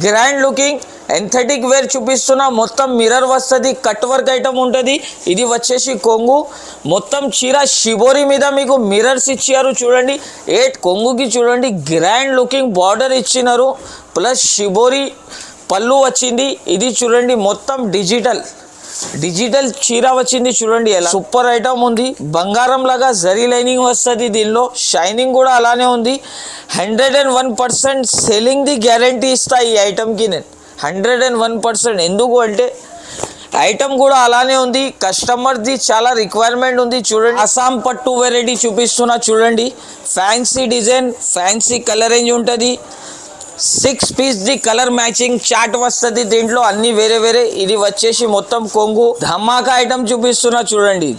Grand looking ఎంథెటిక్ wear చూపిస్తున్నా. మొత్తం mirror వస్తుంది, కట్ వర్క్ ఐటమ్ ఉంటుంది. ఇది వచ్చేసి కొంగు. మొత్తం చీర షిబోరి మీద మీకు మిర్రర్స్ ఇచ్చారు చూడండి. కొంగుకి చూడండి గ్రాండ్ లుకింగ్ బార్డర్ ఇచ్చినారు, ప్లస్ షిబోరి పళ్ళు వచ్చింది. ఇది చూడండి మొత్తం డిజిటల్ చీర వచ్చింది చూడండి. ఎలా సూపర్ ఐటమ్ ఉంది. బంగారం లాగా జరీ లైనింగ్ వస్తుంది, దీనిలో షైనింగ్ కూడా అలానే ఉంది. 101% సెల్లింగ్ ది గ్యారంటీ ఇస్తా ఈ ఐటమ్కి నేను 101%. ఎందుకు అంటే ఐటమ్ కూడా అలానే ఉంది, కస్టమర్ది చాలా రిక్వైర్మెంట్ ఉంది. చూడండి అస్సాం పట్టు వెరైటీ చూపిస్తున్నా చూడండి. Fancy design, fancy colour range ఉంటుంది. 6 piece the colour matching chart వస్తుంది దీంట్లో, అన్ని వేరే. ఇది వచ్చేసి మొత్తం కొంగు. ధమాకా ఐటమ్ చూపిస్తున్నా చూడండి.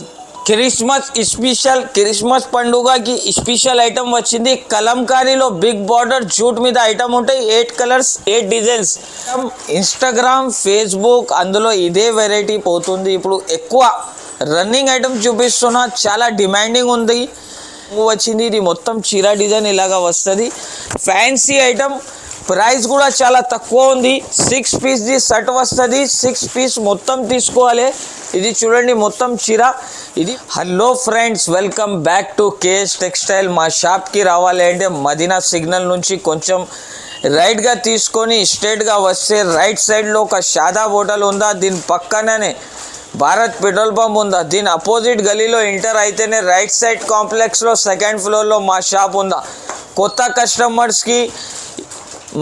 క్రిస్మస్ పండుగకి స్పెషల్ ఐటమ్ వచ్చింది. కలంకారీలో బిగ్ బార్డర్ జూట్ మీద ఐటమ్ ఉంటాయి. 8 కలర్స్ 8 డిజైన్స్. ఇన్స్టాగ్రామ్, ఫేస్బుక్ అందులో ఇదే వెరైటీ పోతుంది. ఇప్పుడు ఎక్కువ రన్నింగ్ ఐటమ్ చూపిస్తున్నా, చాలా డిమాండింగ్ ఉంది వచ్చింది. ఇది మొత్తం చీర డిజైన్ ఇలాగా వస్తుంది. ఫ్యాన్సీ ఐటమ్, ప్రైస్ కూడా చాలా తక్కువ ఉంది. 6 పీస్ ది సెట్ వస్తుంది. 6 పీస్ మొత్తం తీసుకోవాలి. ఇది చూడండి మొత్తం చీర. ఇది hello friends, welcome back to KS textile. మా షాప్కి రావాలి అంటే మదీనా సిగ్నల్ నుంచి కొంచెం రైట్గా తీసుకొని స్ట్రైట్గా వస్తే రైట్ సైడ్లో ఒక షాదాబ్ హోటల్ ఉందా, దీని పక్కననే భారత్ పెట్రోల్ పంప్ ఉందా, దీని అపోజిట్ గలీలో ఎంటర్ అయితేనే రైట్ సైడ్ కాంప్లెక్స్లో 2nd ఫ్లోర్లో మా షాప్ ఉందా. కొత్త కస్టమర్స్కి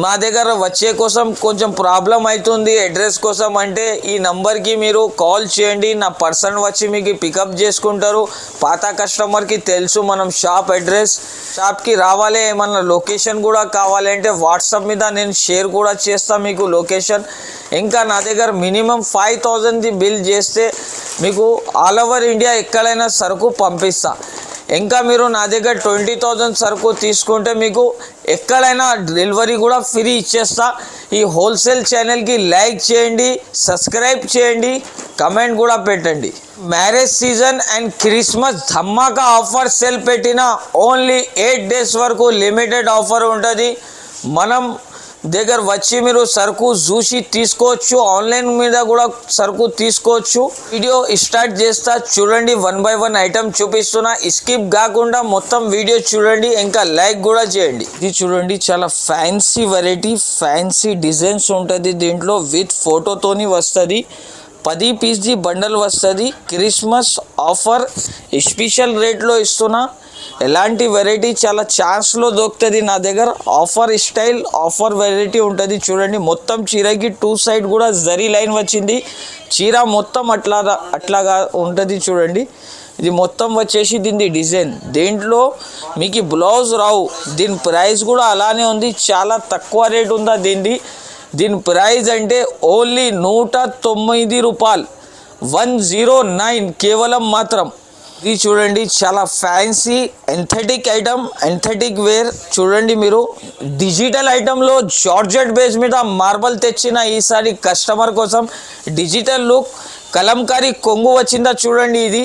మా దగ్గర వచ్చే కోసం కొంచెం ప్రాబ్లం అవుతుంది అడ్రస్ కోసం అంటే ఈ నంబర్కి మీరు కాల్ చేయండి, నా పర్సన్ వచ్చి మీకు పికప్ చేసుకుంటారు. పాత కస్టమర్కి తెలుసు మనం షాప్ అడ్రస్. షాప్కి రావాలి, ఏమన్నా లొకేషన్ కూడా కావాలంటే వాట్సాప్ మీద నేను షేర్ కూడా చేస్తాను మీకు లొకేషన్. ఇంకా నా దగ్గర మినిమం 5000ది బిల్ చేస్తే మీకు ఆల్ ఓవర్ ఇండియా ఎక్కడైనా సరుకు పంపిస్తా. ఇంకా మీరు నా దగ్గర 20,000 సరుకు తీసుకుంటే మీకు ఎక్కడైనా డెలివరీ కూడా ఫ్రీ ఇచ్చేస్తా. ఈ హోల్సేల్ ఛానల్కి లైక్ చేయండి, సబ్స్క్రైబ్ చేయండి, కమెంట్ కూడా పెట్టండి. Marriage season and Christmas Dhamaka offer sale పెట్టిన ఓన్లీ 8 డేస్ వరకు లిమిటెడ్ ఆఫర్ ఉంటుంది. మనం దగ్గర వచ్చి మీరు సరుకు చూసి తీసుకోవచ్చు, ఆన్లైన్ మీద కూడా సరుకు తీసుకోవచ్చు. వీడియో స్టార్ట్ చేస్తా చూడండి. 1 by 1 ఐటమ్ చూపిస్తున్నా, స్కిప్ కాకుండా మొత్తం వీడియో చూడండి, ఇంకా లైక్ కూడా చేయండి. ఇది చూడండి చాలా ఫ్యాన్సీ వెరైటీ, ఫ్యాన్సీ డిజైన్స్ ఉంటుంది దీంట్లో. విత్ ఫోటోతోని వస్తుంది. 10 పీస్ ది బండల్ వస్తుంది. క్రిస్మస్ ఆఫర్ స్పెషల్ రేట్లో ఇస్తున్నా. ఎలాంటి వెరైటీ చాలా ఛాన్స్లో దొరుకుతుంది నా దగ్గర. ఆఫర్ స్టైల్, ఆఫర్ వెరైటీ ఉంటుంది చూడండి. మొత్తం చీరకి 2 సైడ్ కూడా జరీ లైన్ వచ్చింది. చీర మొత్తం అట్లాగా ఉంటుంది చూడండి. ఇది మొత్తం వచ్చేసి దీని డిజైన్. దీంట్లో మీకు బ్లౌజ్ రావు. దీని ప్రైస్ కూడా అలానే ఉంది, చాలా తక్కువ రేట్ ఉందా దీనిది. దీని ప్రైస్ అంటే ఓన్లీ 109 రూపాయలు, 109 కేవలం మాత్రం. ఇది చూడండి చాలా ఫ్యాన్సీ ఎంథెటిక్ ఐటమ్, ఎంథెటిక్ వేర్ చూడండి మీరు. డిజిటల్ ఐటంలో జార్జెట్ బేస్ మీద మార్బల్ తెచ్చిన ఈసారి కస్టమర్ కోసం. డిజిటల్ లుక్, కలంకారీ కొంగు వచ్చిందా చూడండి. ఇది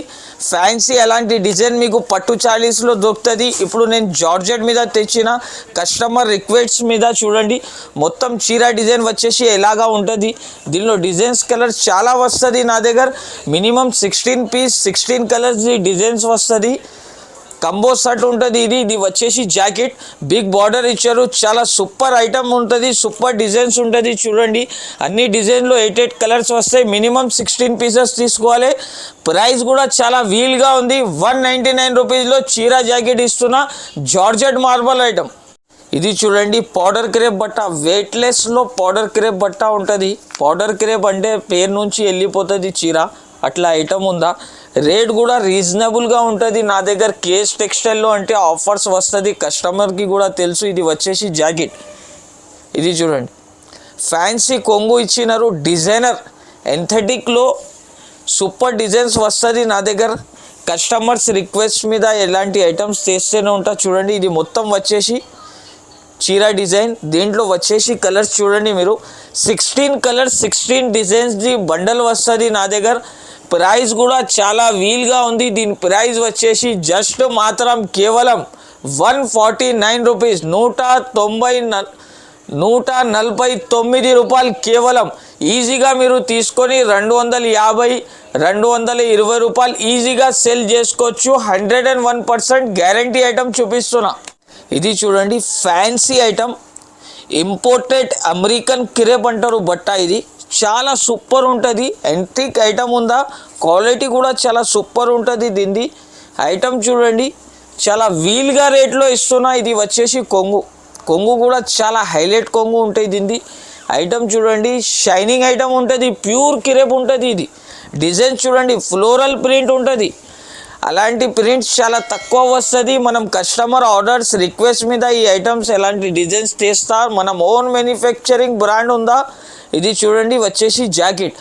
ఫ్యాన్సీ అలాంటి డిజైన్ మీకు పట్టు చాలీస్లో దొరుకుతుంది. ఇప్పుడు నేను జార్జెట్ మీద తెచ్చిన కస్టమర్ రిక్వెస్ట్ మీద చూడండి. మొత్తం చీర డిజైన్ వచ్చేసి ఎలాగా ఉంటుంది. దీనిలో డిజైన్స్ కలర్స్ చాలా వస్తుంది నా దగ్గర. మినిమం 16 పీస్ 16 కలర్స్ డిజైన్స్ వస్తుంది. కంబో సెట్ ఉంటుంది. ఇది వచ్చేసి జాకెట్, బిగ్ బార్డర్ ఇచ్చారు. చాలా సూపర్ ఐటమ్ ఉంటుంది, సూపర్ డిజైన్స్ ఉంటుంది చూడండి. అన్ని డిజైన్లో 8 కలర్స్ వస్తాయి. మినిమం 16 పీసెస్ తీసుకోవాలి. ప్రైస్ కూడా చాలా వీల్గా ఉంది. 199 రూపీస్లో చీర జాకెట్ ఇస్తున్నా. Georgette marble item. ఇది చూడండి పౌడర్ క్రేప్ బట్ట, వెయిట్లెస్లో పౌడర్ క్రేప్ బట్ట ఉంటుంది. పౌడర్ క్రేప్ అంటే పేరు నుంచి వెళ్ళిపోతుంది చీర, అట్లా ఐటమ్ ఉందా. రేట్ కూడా రీజనబుల్గా ఉంటుంది నా దగ్గర. కేఎస్ టెక్స్టైల్లో అంటే ఆఫర్స్ వస్తుంది, కస్టమర్కి కూడా తెలుసు. ఇది వచ్చేసి జాకెట్. ఇది చూడండి ఫ్యాన్సీ కొంగు ఇచ్చినారు. డిజైనర్ ఎంథెటిక్లో సూపర్ డిజైన్స్ వస్తుంది నా దగ్గర. కస్టమర్స్ రిక్వెస్ట్ మీద ఎలాంటి ఐటమ్స్ చేస్తూనే ఉంటా చూడండి. ఇది మొత్తం వచ్చేసి చీర డిజైన్. దీంట్లో వచ్చేసి కలర్స్ చూడండి మీరు. 16 కలర్స్ 16 డిజైన్స్ది బండల్ వస్తుంది నా దగ్గర. ప్రైస్ కూడా చాలా వీల్గా ఉంది. దీని ప్రైస్ వచ్చేసి జస్ట్ మాత్రం కేవలం 149 రూపీస్, 190 149 రూపాయలు కేవలం. ఈజీగా మీరు తీసుకొని 250 220 రూపాయలు ఈజీగా సెల్ చేసుకోవచ్చు. 101% గ్యారంటీ ఐటమ్ చూపిస్తున్నా. ఇది చూడండి fancy item, imported American crepe అంటారు బట్ట. ఇది చాలా సూపర్ ఉంటుంది. యాంటిక్ ఐటమ్ ఉందా, క్వాలిటీ కూడా చాలా సూపర్ ఉంటుంది. దీన్ని ఐటమ్ చూడండి చాలా వీల్గా రేట్లో ఇస్తున్నా. ఇది వచ్చేసి కొంగు కూడా చాలా హైలైట్ కొంగు ఉంటుంది. దీన్ని ఐటమ్ చూడండి షైనింగ్ ఐటమ్ ఉంటుంది, ప్యూర్ క్రేప్ ఉంటుంది. ఇది డిజైన్ చూడండి ఫ్లోరల్ ప్రింట్ ఉంటుంది. అలాంటి ప్రింట్స్ చాలా తక్కువ వస్తుంది. మనం కస్టమర్ ఆర్డర్స్ రిక్వెస్ట్ మీద ఈ ఐటమ్స్ ఎలాంటి డిజైన్స్ తెస్తా. మనం ఓన్ మ్యానుఫ్యాక్చరింగ్ బ్రాండ్ ఉందా. ఇది చూడండి వచ్చేసి జాకెట్.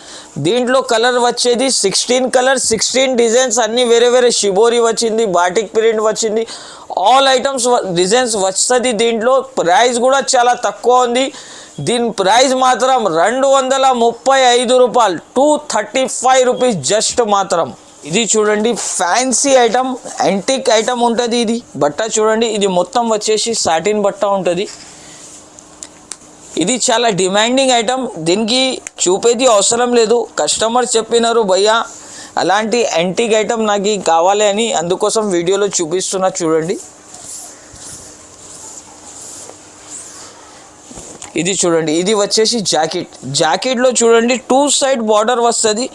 దీంట్లో కలర్ వచ్చేది 16 కలర్స్, 16 డిజైన్స్, అన్నీ వేరే వేరే. షిబోరి వచ్చింది, బాటిక్ ప్రింట్ వచ్చింది, ఆల్ ఐటమ్స్ డిజైన్స్ వస్తుంది. దీంట్లో ప్రైస్ కూడా చాలా తక్కువ ఉంది. దీని ప్రైస్ మాత్రం 235 రూపాయలు, 235 రూపీస్ జస్ట్ మాత్రం. ఇది చూడండి ఫ్యాన్సీ ఐటమ్, యాంటిక్ ఐటమ్ ఉంటుంది. ఇది బట్ట చూడండి, ఇది మొత్తం వచ్చేసి సాటిన్ బట్ట ఉంటుంది. ఇది చాలా డిమాండింగ్ ఐటమ్. దీనికి చూపేది అవసరం లేదు. కస్టమర్ చెప్పినారు భయ్యా అలాంటి యాంటిక్ ఐటమ్ నాకు కావాలి అని, అందుకోసం వీడియోలో చూపిస్తున్నా. చూడండి ఇది చూడండి, ఇది వచ్చేసి జాకెట్లో చూడండి 2 సైడ్ బార్డర్ వస్తుంది.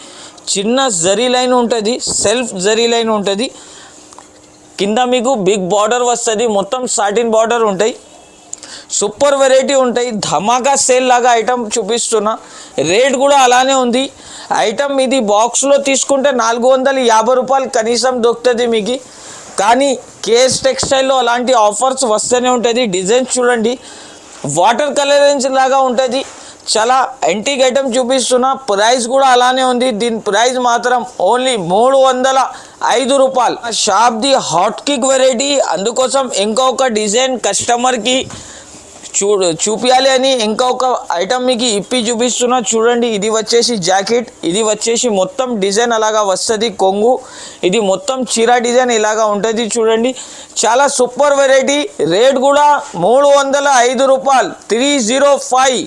చిన్న జరీ లైన్ ఉంటుంది, సెల్ఫ్ జరీ లైన్ ఉంటుంది. కింద మీకు బిగ్ బార్డర్ వస్తుంది, మొత్తం సాటిన్ బార్డర్ ఉంటాయి. సూపర్ వెరైటీ ఉంటాయి. ధమాకా సేల్ లాగా ఐటమ్ చూపిస్తున్నా. రేట్ కూడా అలానే ఉంది. ఐటమ్ ఇది బాక్స్లో తీసుకుంటే 450 రూపాయలు కనీసం దొరుకుతుంది మీకు. కానీ కేఎస్ టెక్స్టైల్లో అలాంటి ఆఫర్స్ వస్తూనే ఉంటుంది. డిజైన్స్ చూడండి వాటర్ కలరెన్స్ లాగా ఉంటుంది. చాలా యాంటిక్ ఐటమ్ చూపిస్తున్నా. ప్రైస్ కూడా అలానే ఉంది. దీని ప్రైస్ మాత్రం ఓన్లీ 305 రూపాయలు. షాప్ది హాట్ కేక్ వెరైటీ, అందుకోసం ఇంకొక డిజైన్ కస్టమర్కి చూపించాలి అని ఇంకొక ఐటమ్ మీకు ఇప్పి చూపిస్తున్నా. చూడండి ఇది వచ్చేసి జాకెట్, ఇది వచ్చేసి మొత్తం డిజైన్ అలాగా వస్తుంది. కొంగు ఇది మొత్తం చీర డిజైన్ ఇలాగా ఉంటుంది. చూడండి చాలా సూపర్ వెరైటీ. రేట్ కూడా 305 రూపాయలు, 305.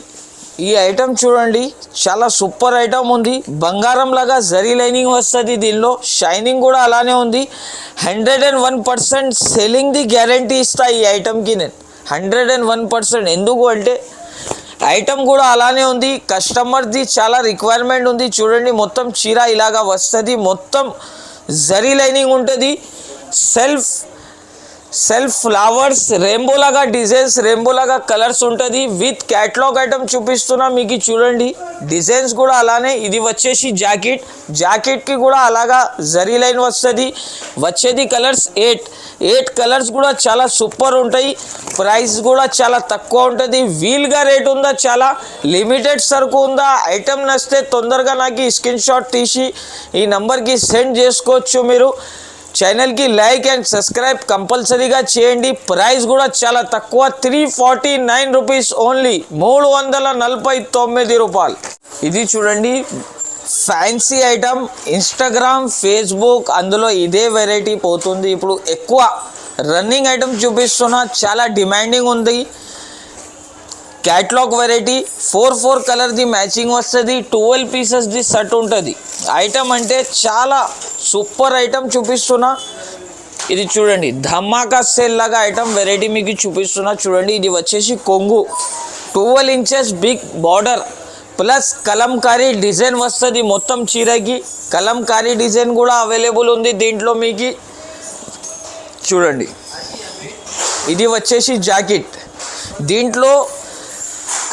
ఈ ఐటమ్ చూడండి చాలా సూపర్ ఐటమ్ ఉంది. బంగారం లాగా జరీ లైనింగ్ వస్తుంది. దీనిలో షైనింగ్ కూడా అలానే ఉంది. 101% సెల్లింగ్ ది గ్యారంటీ ఇస్తా ఈ ఐటమ్కి నేను, 101%. ఎందుకు అంటే ఐటమ్ కూడా అలానే ఉంది. కస్టమర్ది చాలా రిక్వైర్మెంట్ ఉంది. చూడండి మొత్తం చీర ఇలాగా వస్తుంది, మొత్తం జరీ లైనింగ్ ఉంటుంది. సెల్ఫ్ ఫ్లవర్స్, రెయిన్బో లాగా డిజైన్స్, రెయిన్బో లాగా కలర్స్ ఉంటుంది. విత్ క్యాటలాగ్ ఐటమ్ చూపిస్తున్నా మీకు. చూడండి డిజైన్స్ కూడా అలానే. ఇది వచ్చేసి జాకెట్కి కూడా అలాగా జరీ లైన్ వస్తుంది. వచ్చేది కలర్స్ 8 కలర్స్ కూడా చాలా సూపర్ ఉంటాయి. ప్రైస్ కూడా చాలా తక్కువ ఉంటుంది. వీల్గా రేట్ ఉందా, చాలా లిమిటెడ్ సరుకు ఉందా. ఐటమ్ నచ్చితే తొందరగా నాకు స్క్రీన్ షాట్ తీసి ఈ నెంబర్కి సెండ్ చేసుకోవచ్చు. మీరు ఛానల్కి లైక్ అండ్ సబ్స్క్రైబ్ కంపల్సరీగా చేయండి. ప్రైస్ కూడా చాలా తక్కువ, 349 రూపీస్ ఓన్లీ, 349 రూపాయలు. ఇది చూడండి ఫ్యాన్సీ ఐటమ్, ఇన్స్టాగ్రామ్, ఫేస్బుక్ అందులో ఇదే వెరైటీ పోతుంది. ఇప్పుడు ఎక్కువ రన్నింగ్ ఐటమ్ చూపిస్తున్నా. చాలా డిమాండింగ్ ఉంది. క్యాటలాగ్ వెరైటీ 4 కలర్ది మ్యాచింగ్ వస్తుంది. 12 పీసెస్ది సెట్ ఉంటుంది. ఐటమ్ అంటే చాలా సూపర్ ఐటమ్ చూపిస్తున్నా. ఇది చూడండి ధమాకా సేల్ లాగా ఐటమ్ వెరైటీ మీకు చూపిస్తున్నా. చూడండి ఇది వచ్చేసి కొంగు, 12 inches big border plus Kalamkari design వస్తుంది. మొత్తం చీరకి కలంకారీ డిజైన్ కూడా అవైలబుల్ ఉంది దీంట్లో మీకు. చూడండి ఇది వచ్చేసి జాకెట్. దీంట్లో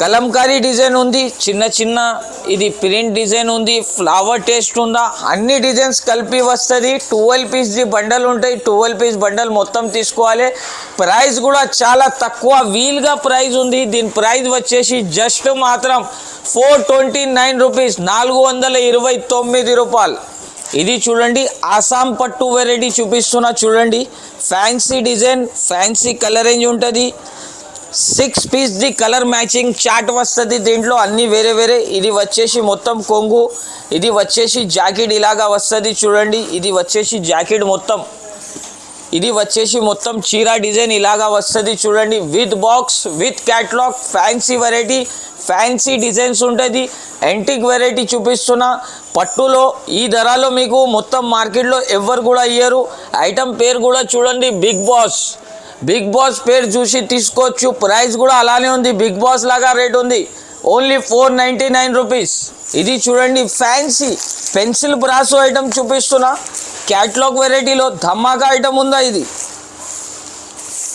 కలంకారీ డిజైన్ ఉంది, చిన్న ఇది ప్రింట్ డిజైన్ ఉంది, ఫ్లవర్ టేస్ట్ ఉందా, అన్ని డిజైన్స్ కలిపి వస్తుంది. 12 పీస్ది బండల్ ఉంటాయి. 12 పీస్ బండల్ మొత్తం తీసుకోవాలి. ప్రైస్ కూడా చాలా తక్కువ, వీల్గా ప్రైస్ ఉంది. దీని ప్రైస్ వచ్చేసి జస్ట్ మాత్రం 429 రూపీస్, 429 రూపాయలు. ఇది చూడండి ఆసాం పట్టు వెరైటీ చూపిస్తున్నా. చూడండి fancy design, fancy colour range ఉంటుంది. 6 పీస్ది కలర్ మ్యాచింగ్ చాట్ వస్తుంది. దీంట్లో అన్ని వేరే. ఇది వచ్చేసి మొత్తం కొంగు, ఇది వచ్చేసి జాకెట్ ఇలాగా వస్తుంది. చూడండి ఇది వచ్చేసి జాకెట్ మొత్తం ఇది వచ్చేసి మొత్తం చీర డిజైన్ ఇలాగా వస్తుంది చూడండి, with box with catalogue, fancy variety, fancy designs ఉంటుంది. యాంటిక్ వెరైటీ చూపిస్తున్నా పట్టులో. ఈ ధరలో మీకు మొత్తం మార్కెట్లో ఎవ్వరు కూడా ఇయ్యరు. ఐటమ్ పేరు కూడా చూడండి, బిగ్ బాస్. బిగ్ బాస్ పేరు చూసి తీసుకోవచ్చు. ప్రైస్ కూడా అలానే ఉంది, బిగ్ బాస్ లాగా రేట్ ఉంది. Only 499 rupees. ఇది చూడండి ఫ్యాన్సీ పెన్సిల్ బ్రాసో ఐటమ్ చూపిస్తున్నా. క్యాటలాగ్ వెరైటీలో ధమాకా ఐటమ్ ఉందా ఇది.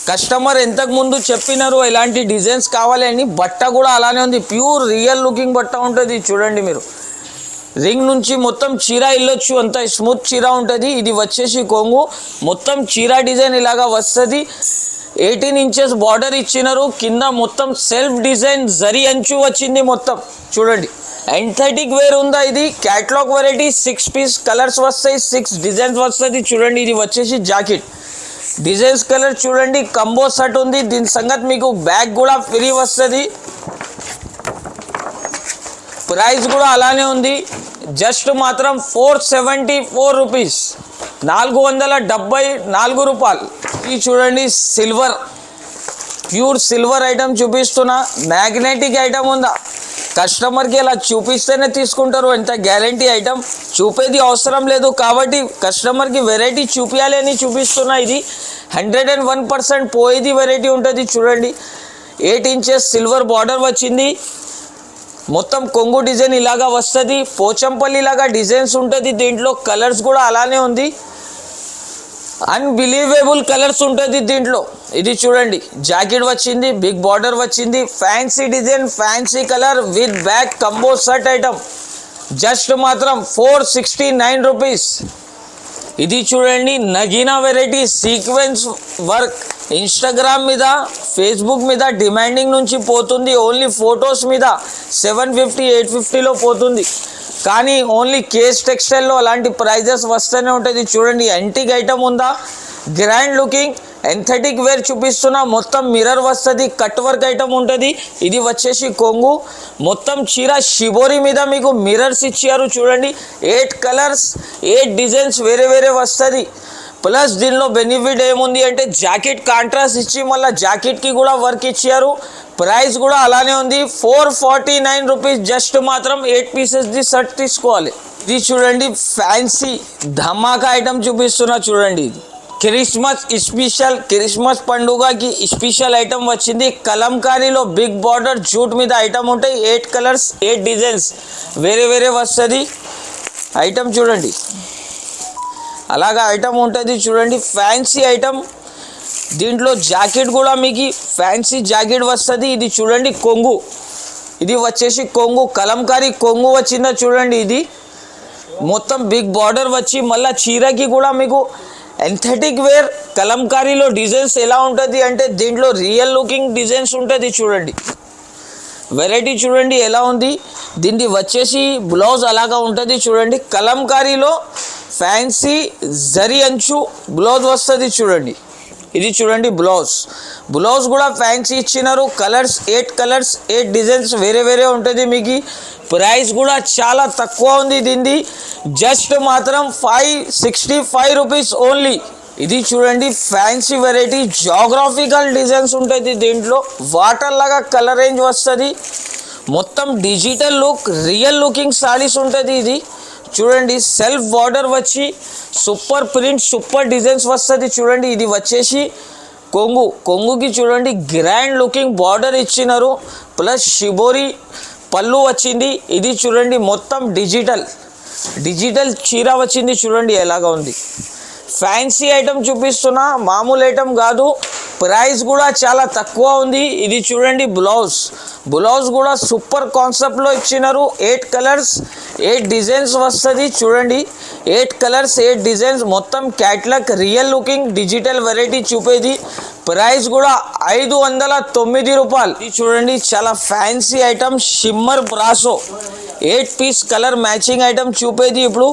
కస్టమర్ ఎంతకు ముందు చెప్పినారు ఇలాంటి డిజైన్స్ కావాలి అని. బట్ట కూడా అలానే ఉంది, ప్యూర్ రియల్ లుకింగ్ బట్ట ఉంటుంది. చూడండి మీరు, రింగ్ నుంచి మొత్తం చీర వెళ్ళొచ్చు, అంత స్మూత్ చీర ఉంటుంది. ఇది వచ్చేసి కొంగు, మొత్తం చీర డిజైన్ ఇలాగా వస్తుంది. 18 ఇంచెస్ బార్డర్ ఇచ్చినారు. కింద మొత్తం సెల్ఫ్ డిజైన్ జరీ అంచు వచ్చింది మొత్తం. చూడండి యాంథెటిక్ వేర్ ఉందా ఇది. క్యాటలాగ్ వెరైటీ 6 పీస్ కలర్స్ వస్తాయి, 6 డిజైన్స్ వస్తుంది. చూడండి ఇది వచ్చేసి జాకెట్ డిజైన్స్ కలర్ చూడండి. కంబో సెట్ ఉంది. దీని సంగతి మీకు బ్యాగ్ కూడా ఫ్రీ వస్తుంది. ప్రైస్ కూడా అలానే ఉంది, జస్ట్ మాత్రం 474 రూపీస్, 474 రూపాయలు. ఇది చూడండి సిల్వర్, ప్యూర్ సిల్వర్ ఐటమ్ చూపిస్తున్నా. మ్యాగ్నెటిక్ ఐటమ్ ఉందా. కస్టమర్కి ఇలా చూపిస్తేనే తీసుకుంటారు, ఎంత గ్యారంటీ ఐటమ్. చూపేది అవసరం లేదు కాబట్టి కస్టమర్కి వెరైటీ చూపించాలి అని చూపిస్తున్నా. ఇది 101% పోయేది వెరైటీ ఉంటుంది. చూడండి 8 ఇంచెస్ సిల్వర్ బార్డర్ వచ్చింది. మొత్తం కొంగు డిజైన్ ఇలాగా వస్తుంది. పోచంపల్లి లాగా డిజైన్స్ ఉంటుంది. దీంట్లో కలర్స్ కూడా అలానే ఉంది, అన్బిలీవబుల్ కలర్స్ ఉంటుంది దీంట్లో. ఇది చూడండి జాకెట్ వచ్చింది, బిగ్ బార్డర్ వచ్చింది, fancy design, fancy colour with back combo set item. Just మాత్రం 469 రూపీస్. ఇది చూడండి Nagina variety sequence work. Instagram మీద, ఫేస్బుక్ మీద డిమాండింగ్ నుంచి పోతుంది. ఓన్లీ ఫొటోస్ మీద 750 850లో పోతుంది. కానీ ఓన్లీ కేస్ టెక్స్టైల్లో అలాంటి ప్రైజెస్ వస్తూనే ఉంటుంది. చూడండి యాంటిక్ ఐటమ్ ఉందా, గ్రాండ్ లుకింగ్ యాంథెటిక్ వేర్ చూపిస్తున్నా. మొత్తం మిర్రర్ వస్తుంది, కట్ వర్క్ ఐటమ్ ఉంటుంది. ఇది వచ్చేసి కొంగు, మొత్తం చీర షిబోరి మీద మీకు మిర్రర్స్ ఇచ్చారు. చూడండి 8 కలర్స్ 8 డిజైన్స్ వేరే వేరే వస్తుంది. ప్లస్ దీనిలో బెనిఫిట్ ఏముంది అంటే జాకెట్ కాంట్రాస్ట్ ఇచ్చి మళ్ళీ జాకెట్కి కూడా వర్క్ ఇచ్చారు. ప్రైస్ కూడా అలానే ఉంది, 449 రూపీస్. జస్ట్ మాత్రం 8 పీసెస్ది సెట్ తీసుకోవాలి. ఇది చూడండి ఫ్యాన్సీ ధమాకా ఐటమ్ చూపిస్తున్నా. చూడండి క్రిస్మస్ స్పెషల్, క్రిస్మస్ పండుగకి స్పెషల్ ఐటమ్ వచ్చింది. కలంకారీలో బిగ్ బార్డర్ జూట్ మీద ఐటమ్ ఉంటాయి. 8 కలర్స్ 8 డిజైన్స్ వేరే వేరే వస్తుంది ఐటమ్. చూడండి అలాగా ఐటమ్ ఉంటుంది. చూడండి ఫ్యాన్సీ ఐటమ్. దీంట్లో జాకెట్ కూడా మీకు ఫ్యాన్సీ జాకెట్ వస్తుంది. ఇది చూడండి కొంగు, ఇది వచ్చేసి కొంగు, కలంకారీ కొంగు వచ్చిందా. చూడండి ఇది మొత్తం బిగ్ బార్డర్ వచ్చి మళ్ళీ చీరకి కూడా మీకు యాంథెటిక్ వేర్. కలంకారీలో డిజైన్స్ ఎలా ఉంటుంది అంటే దీంట్లో రియల్ లుకింగ్ డిజైన్స్ ఉంటుంది. చూడండి వెరైటీ చూడండి ఎలా ఉంది. దీన్ని వచ్చేసి బ్లౌజ్ అలాగా ఉంటుంది. చూడండి కలంకారీలో ఫ్యాన్సీ జరీ అంచు బ్లౌజ్ వస్తుంది. చూడండి ఇది చూడండి బ్లౌజ్, బ్లౌజ్ కూడా ఫ్యాన్సీ ఇచ్చినారు. కలర్స్ 8 కలర్స్ 8 డిజైన్స్ వేరే వేరే ఉంటుంది మీకు. ప్రైస్ కూడా చాలా తక్కువ ఉంది దీనిది, జస్ట్ మాత్రం 565 రూపీస్ ఓన్లీ. ఇది చూడండి ఫ్యాన్సీ వెరైటీ, జాగ్రఫికల్ డిజైన్స్ ఉంటుంది. దీంట్లో వాటర్ లాగా కలర్ రేంజ్ వస్తుంది. మొత్తం digital look, real looking saris ఉంటుంది. ఇది చూడండి సెల్ఫ్ బార్డర్ వచ్చి సూపర్ ప్రింట్, సూపర్ డిజైన్స్ వస్తుంది. చూడండి ఇది వచ్చేసి కొంగు, కొంగుకి చూడండి గ్రాండ్ లుకింగ్ బార్డర్ ఇచ్చినారు. ప్లస్ షిబోరి పళ్ళు వచ్చింది. ఇది చూడండి మొత్తం డిజిటల్ చీర వచ్చింది. చూడండి ఎలాగా ఉంది. ఫ్యాన్సీ ఐటమ్ చూపిస్తున్నా, మామూలు ఐటమ్ కాదు. ప్రైస్ కూడా చాలా తక్కువ ఉంది. ఇది చూడండి బ్లౌజ్, బ్లౌజ్ కూడా సూపర్ కాన్సెప్ట్లో ఇచ్చినారు. 8 కలర్స్ 8 డిజైన్స్ వస్తుంది. చూడండి 8 కలర్స్ 8 డిజైన్స్, మొత్తం catalogue real looking digital variety చూపేది. ప్రైస్ కూడా 509 రూపాయలు. ఇది చూడండి చాలా ఫ్యాన్సీ ఐటమ్, షిమ్మర్ బ్రాసో 8 పీస్ కలర్ మ్యాచింగ్ ఐటమ్ చూపేది. ఇప్పుడు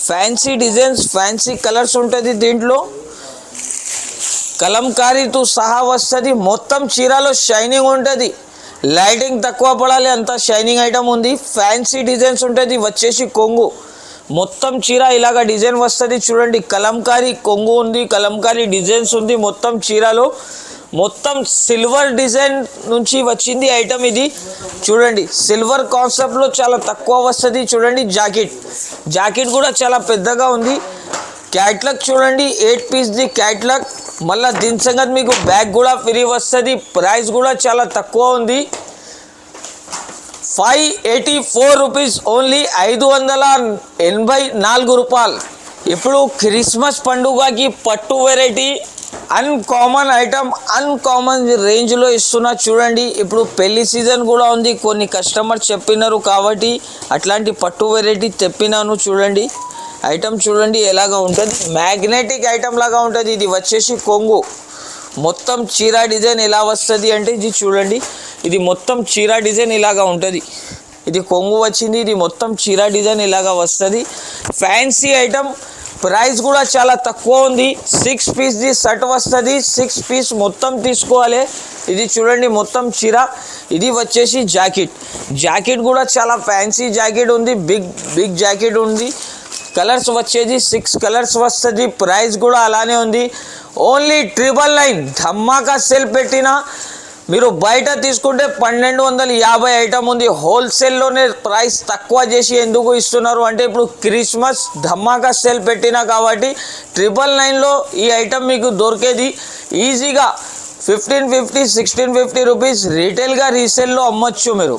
ఫ్యాన్సీ డిజైన్స్, ఫ్యాన్సీ కలర్స్ ఉంటుంది. దీంట్లో కలంకారీతో సహా వస్తుంది. మొత్తం చీరలో షైనింగ్ ఉంటుంది, లైటింగ్ తక్కువ పడాలి అంత షైనింగ్ ఐటమ్ ఉంది. ఫ్యాన్సీ డిజైన్స్ ఉంటుంది. వచ్చేసి కొంగు, మొత్తం చీర ఇలాగా డిజైన్ వస్తుంది చూడండి. కలంకారీ కొంగు ఉంది, కలంకారీ డిజైన్స్ ఉంది మొత్తం చీరలో. మొత్తం సిల్వర్ డిజైన్ నుంచి వచ్చింది ఐటమ్ ఇది చూడండి. సిల్వర్ కాన్సెప్ట్లో చాలా తక్కువ వస్తుంది చూడండి. జాకెట్ కూడా చాలా పెద్దగా ఉంది. క్యాట్లాగ్ చూడండి, 8 పీస్ది క్యాట్లాగ్. మళ్ళీ దీని సంగతి మీకు బ్యాగ్ కూడా ఫ్రీ వస్తుంది. ప్రైస్ కూడా చాలా తక్కువ ఉంది, 584 రూపీస్ ఓన్లీ, 584 రూపాయలు. ఇప్పుడు క్రిస్మస్ పండుగకి పట్టు వెరైటీ అన్కామన్ ఐటమ్, అన్కామన్ రేంజ్లో ఇస్తున్నా చూడండి. ఇప్పుడు పెళ్లి సీజన్ కూడా ఉంది, కొన్ని కస్టమర్ చెప్పినారు కాబట్టి అట్లాంటి పట్టు వెరైటీ తెప్పినాను చూడండి. ఐటమ్ చూడండి ఎలాగా ఉంటుంది, మ్యాగ్నెటిక్ ఐటమ్ లాగా ఉంటుంది. ఇది వచ్చేసి కొంగు, మొత్తం చీర డిజైన్ ఎలా వస్తుంది అంటే ఇది చూడండి. ఇది మొత్తం చీర డిజైన్ ఇలాగా ఉంటుంది. ఇది కొంగు వచ్చింది, ఇది మొత్తం చీర డిజైన్ ఇలాగా వస్తుంది. ఫ్యాన్సీ ఐటమ్, ప్రైస్ కూడా చాలా తక్కువ ఉంది. 6 పీస్ది సెట్ వస్తుంది, 6 పీస్ మొత్తం తీసుకోవాలి. ఇది చూడండి మొత్తం చీర. ఇది వచ్చేసి జాకెట్ కూడా చాలా ఫ్యాన్సీ జాకెట్ ఉంది, బిగ్ జాకెట్ ఉంది. కలర్స్ వచ్చేది 6 కలర్స్ వస్తుంది. ప్రైస్ కూడా అలానే ఉంది, ఓన్లీ 999. ధమాకా సేల్ పెట్టిన మీరు బయట తీసుకుంటే 1250 ఐటమ్ ఉంది. హోల్సేల్లోనే ప్రైస్ తక్కువ చేసి ఎందుకు ఇస్తున్నారు అంటే ఇప్పుడు క్రిస్మస్ ధమాకా సేల్ పెట్టినా కాబట్టి 999లో ఈ ఐటమ్ మీకు దొరికేది ఈజీగా 1550 1650 రూపీస్ రీటైల్గా రీసేల్లో అమ్మొచ్చు మీరు.